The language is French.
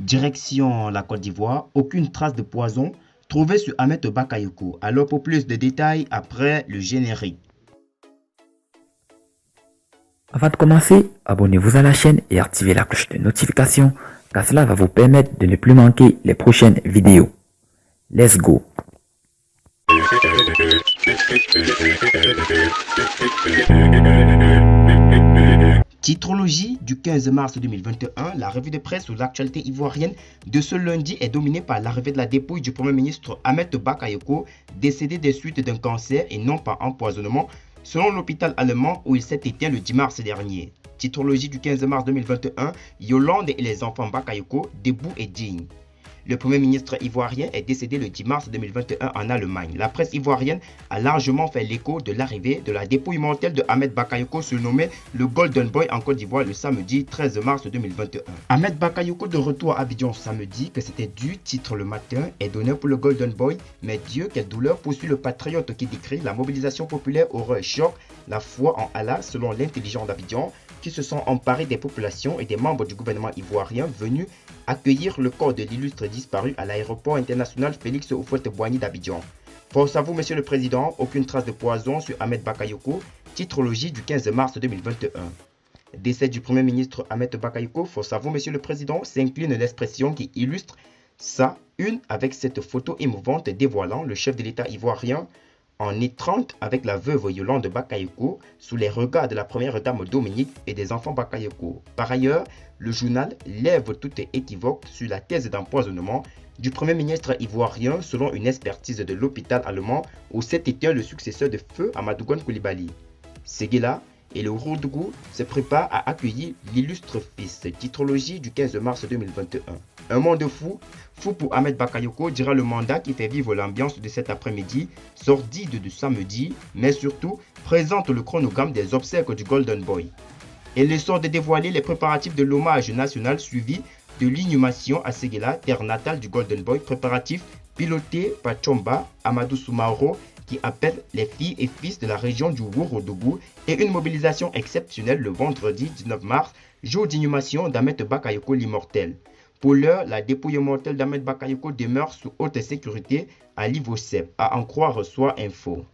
Direction la Côte d'Ivoire, aucune trace de poison trouvée sur Ahmed Bakayoko. Alors pour plus de détails, après le générique. Avant de commencer, abonnez-vous à la chaîne et activez la cloche de notification car cela va vous permettre de ne plus manquer les prochaines vidéos. Let's go! Titrologie du 15 mars 2021, la revue de presse sur l'actualité ivoirienne de ce lundi est dominée par l'arrivée de la dépouille du Premier ministre Ahmed Bakayoko, décédé des suites d'un cancer et non pas empoisonnement, selon l'hôpital allemand où il s'est éteint le 10 mars dernier. Titrologie du 15 mars 2021, Yolande et les enfants Bakayoko, debout et dignes. Le Premier ministre ivoirien est décédé le 10 mars 2021 en Allemagne. La presse ivoirienne a largement fait l'écho de l'arrivée de la dépouille mortelle de Ahmed Bakayoko, surnommé le Golden Boy en Côte d'Ivoire le samedi 13 mars 2021. Ahmed Bakayoko de retour à Abidjan samedi, que c'était du titre le matin, est donné pour le Golden Boy. Mais Dieu, quelle douleur, poursuit le patriote qui décrit la mobilisation populaire, horreur et choc, la foi en Allah selon l'intelligence d'Abidjan, qui se sont emparés des populations et des membres du gouvernement ivoirien venus accueillir le corps de l'illustre disparu à l'aéroport international Félix Houphouët-Boigny d'Abidjan. Force à vous, Monsieur le Président, aucune trace de poison sur Ahmed Bakayoko, titrologie du 15 mars 2021. Décès du Premier ministre Ahmed Bakayoko, force à vous, Monsieur le Président, s'incline l'expression qui illustre sa une avec cette photo émouvante dévoilant le chef de l'État ivoirien en étreinte avec la veuve Yolande Bakayoko sous les regards de la première dame Dominique et des enfants Bakayoko. Par ailleurs, le journal lève toute équivoque sur la thèse d'empoisonnement du Premier ministre ivoirien selon une expertise de l'hôpital allemand où s'est éteint le successeur de feu Amadougon Coulibaly. Séguéla et le Roudougou se préparent à accueillir l'illustre fils. Titrologie du 15 mars 2021. Un monde fou, fou pour Ahmed Bakayoko, dira le mandat qui fait vivre l'ambiance de cet après-midi, sordide du samedi, mais surtout présente le chronogramme des obsèques du Golden Boy. Et le sort de dévoiler les préparatifs de l'hommage national suivi de l'inhumation à Séguéla, terre natale du Golden Boy, préparatifs pilotés par Tchomba Amadou Soumaro, qui appelle les filles et fils de la région du Ourodougou, et une mobilisation exceptionnelle le vendredi 19 mars, jour d'inhumation d'Ahmed Bakayoko l'immortel. Pour l'heure, la dépouille mortelle d'Ahmed Bakayoko demeure sous haute sécurité à l'IVOCEP, à en croire Soir Info.